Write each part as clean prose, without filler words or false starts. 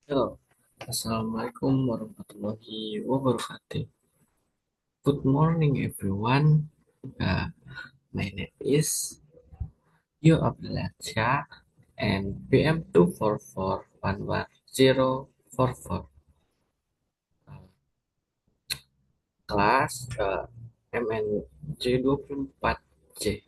Halo, Assalamualaikum warahmatullahi wabarakatuh. Good morning, everyone. My name is Yo Abdullah Shah, and PM244110044. Kelas MNC 24C.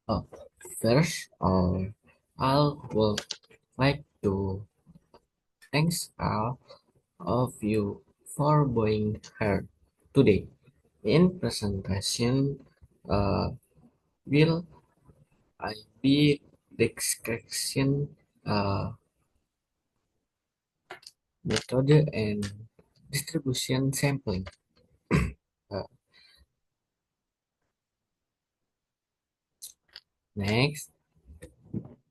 Uh, First, I would like to thanks all of you for being here today. In presentation, uh, will I be discussion method and distribution sampling. Uh, Next,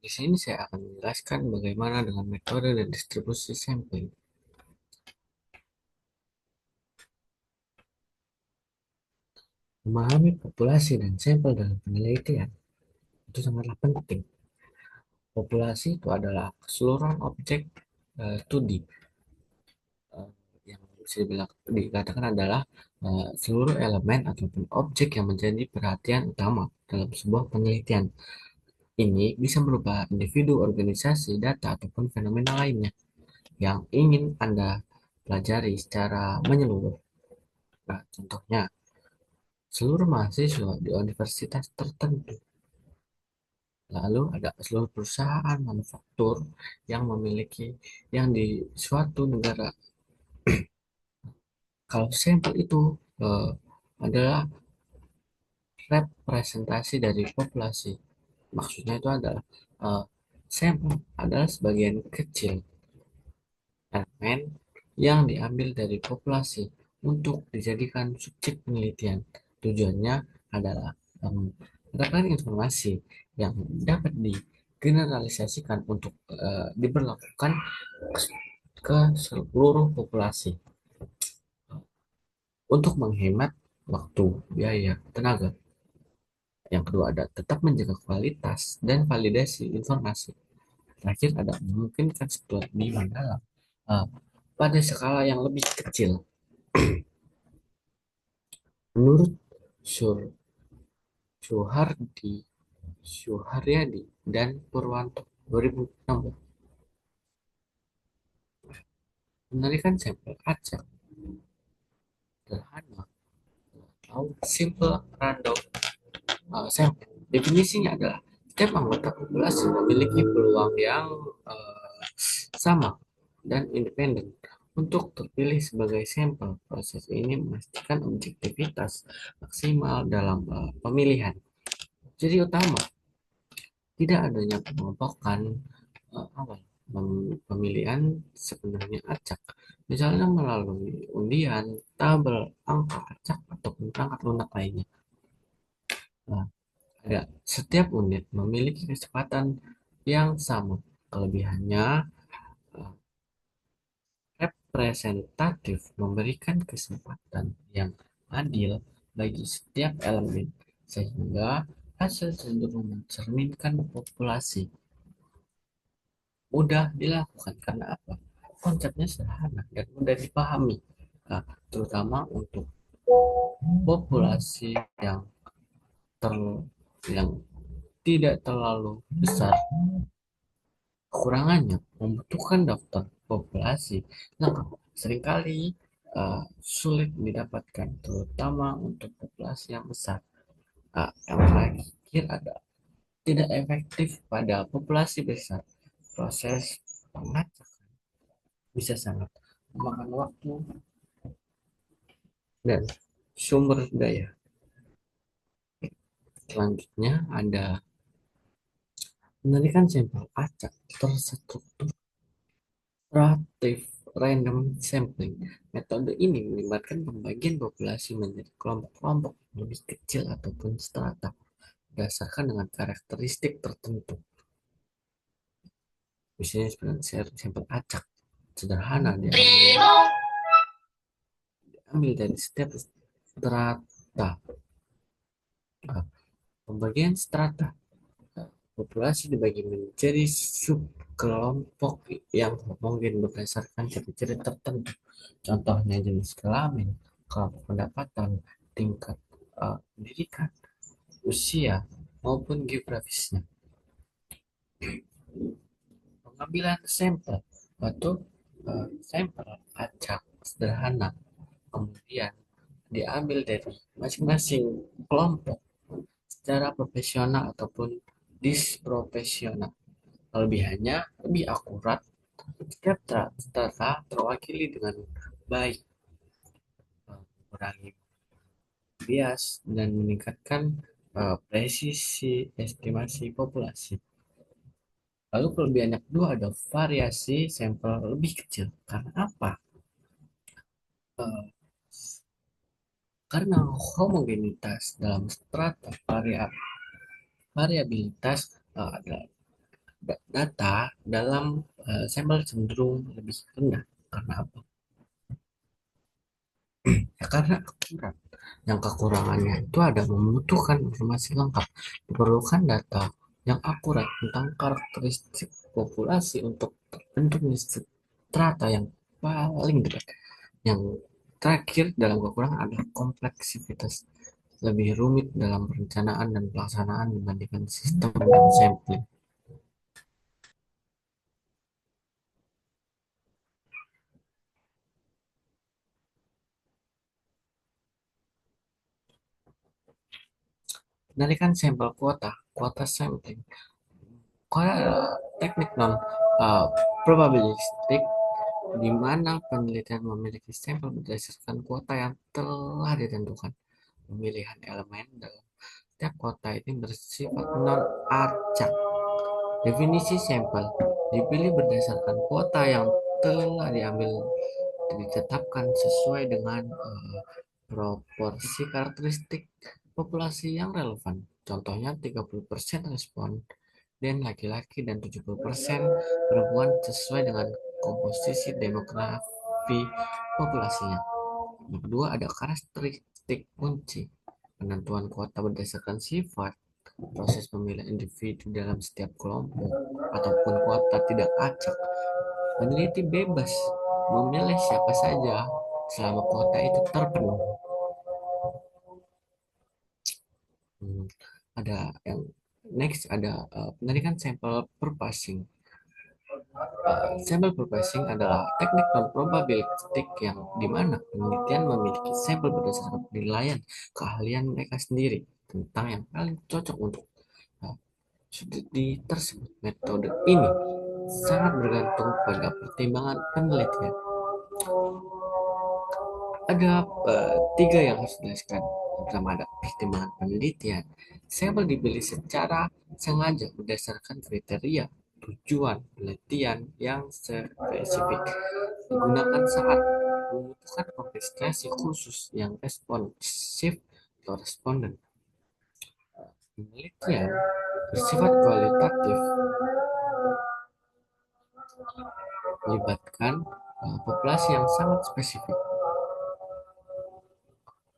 di sini saya akan menjelaskan bagaimana dengan metode dan distribusi sampling. Memahami populasi dan sampel dalam penelitian itu sangatlah penting. Populasi itu adalah keseluruhan objek 2D, eh, yang bisa dikatakan adalah seluruh elemen ataupun objek yang menjadi perhatian utama dalam sebuah penelitian. Ini bisa berupa individu, organisasi, data, ataupun fenomena lainnya yang ingin Anda pelajari secara menyeluruh. Nah, contohnya, seluruh mahasiswa di universitas tertentu. Lalu ada seluruh perusahaan manufaktur yang memiliki yang di suatu negara. Kalau sampel itu eh, adalah representasi dari populasi. Maksudnya itu adalah eh, sampel adalah sebagian kecil elemen yang diambil dari populasi untuk dijadikan subjek penelitian. Tujuannya adalah mendapatkan informasi yang dapat digeneralisasikan untuk diberlakukan ke seluruh populasi untuk menghemat waktu, biaya, tenaga. Yang kedua ada tetap menjaga kualitas dan validasi informasi. Terakhir ada memungkinkan studi mendalam uh, pada skala yang lebih kecil. Menurut Sur Suhardi, Suharyadi dan Purwanto 2016, penarikan sampel acak sederhana atau simple random sampel. Definisinya adalah setiap anggota populasi memiliki peluang yang sama dan independen untuk terpilih sebagai sampel. Proses ini memastikan objektivitas maksimal dalam pemilihan. Jadi utama tidak adanya pengelompokan awal pemilihan sebenarnya acak, misalnya melalui undian, tabel, angka acak, ataupun perangkat lunak lainnya. Nah, ada setiap unit memiliki kecepatan yang sama. Kelebihannya eh, representatif memberikan kesempatan yang adil bagi setiap elemen, sehingga hasil cenderung mencerminkan populasi. Mudah dilakukan karena apa? Konsepnya sederhana dan mudah dipahami. Nah, terutama untuk populasi yang ter yang tidak terlalu besar. Kekurangannya membutuhkan daftar populasi lengkap. Seringkali sulit didapatkan, terutama untuk populasi yang besar. Yang terakhir ada tidak efektif pada populasi besar. Proses pengacakan bisa sangat memakan waktu dan sumber daya. Selanjutnya ada penarikan sampel acak terstruktur random sampling. Metode ini melibatkan pembagian populasi menjadi kelompok-kelompok lebih kecil ataupun strata berdasarkan dengan karakteristik tertentu. Misalnya seperti sampel acak sederhana diambil dari setiap strata. Nah, pembagian strata, populasi dibagi menjadi subkelompok yang homogen berdasarkan ciri-ciri tertentu. Contohnya jenis kelamin, kelompok pendapatan, tingkat pendidikan, usia, maupun geografisnya. Pengambilan sampel, waktu sampel acak sederhana kemudian diambil dari masing-masing kelompok secara profesional ataupun disprofesional. Kelebihannya lebih akurat, setiap data terwakili dengan baik, mengurangi bias, dan meningkatkan presisi estimasi populasi. Lalu kelebihan yang kedua ada variasi sampel lebih kecil. Karena apa? Eh, karena homogenitas dalam strata variabilitas data dalam sampel cenderung lebih rendah. Karena apa? Ya, karena akurat. Yang kekurangannya itu ada membutuhkan informasi lengkap. Diperlukan data yang akurat tentang karakteristik populasi untuk terbentuknya strata yang paling dekat. Yang terakhir dalam kekurangan adalah kompleksitas. Lebih rumit dalam perencanaan dan pelaksanaan dibandingkan sistem dan sampling. Penarikan sampel kuota sampling. Kuota adalah teknik non uh, probabilistik di mana penelitian memiliki sampel berdasarkan kuota yang telah ditentukan. Pemilihan elemen dalam setiap kuota ini bersifat non-acak. Definisi sampel dipilih berdasarkan kuota yang telah diambil dan ditetapkan sesuai dengan proporsi karakteristik populasi yang relevan. Contohnya 30% responden laki-laki dan 70% perempuan sesuai dengan komposisi demografi populasinya. Yang kedua ada karakteristik kunci. Penentuan kuota berdasarkan sifat, proses pemilihan individu dalam setiap kelompok, ataupun kuota tidak acak. Peneliti bebas memilih siapa saja selama kuota itu terpenuhi. Hmm, ada yang next ada penarikan sampel per passing. Sampel processing adalah teknik non-probabilistik yang dimana penelitian memiliki sampel berdasarkan penilaian keahlian mereka sendiri tentang yang paling cocok untuk uh, studi tersebut. Metode ini sangat bergantung pada pertimbangan penelitian. Ada tiga yang harus dijelaskan. Pertama ada pertimbangan penelitian. Sampel dipilih secara sengaja berdasarkan kriteria tujuan penelitian yang spesifik. Digunakan saat membutuhkan kontestasi khusus yang responsif atau responden. Penelitian bersifat kualitatif melibatkan populasi yang sangat spesifik.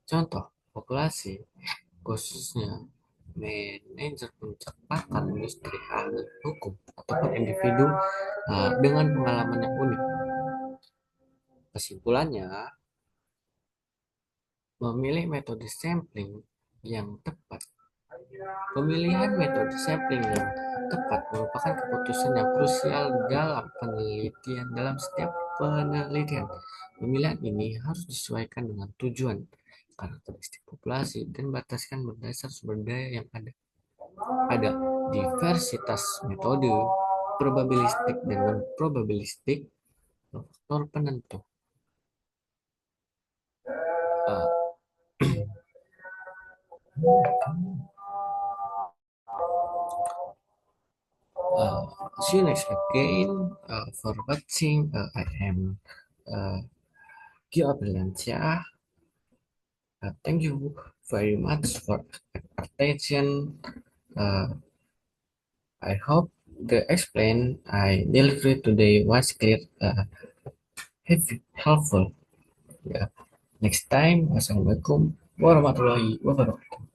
Contoh, populasi khususnya manajer pencatatan industri ahli hukum ataupun individu dengan pengalaman yang unik. Kesimpulannya, memilih metode sampling yang tepat. Pemilihan metode sampling yang tepat merupakan keputusan yang krusial dalam penelitian dalam setiap penelitian. Pemilihan ini harus disesuaikan dengan tujuan, karakteristik populasi, dan bataskan berdasar sumber daya yang ada. Ada diversitas metode, probabilistik dan non-probabilistik, faktor penentu. Uh, See you next again for watching. I am Uh, Gio Aprilancia, thank you very much for attention. Uh, I hope the explain I delivered today was clear, helpful. Yeah. Next time, wassalamualaikum warahmatullahi wabarakatuh.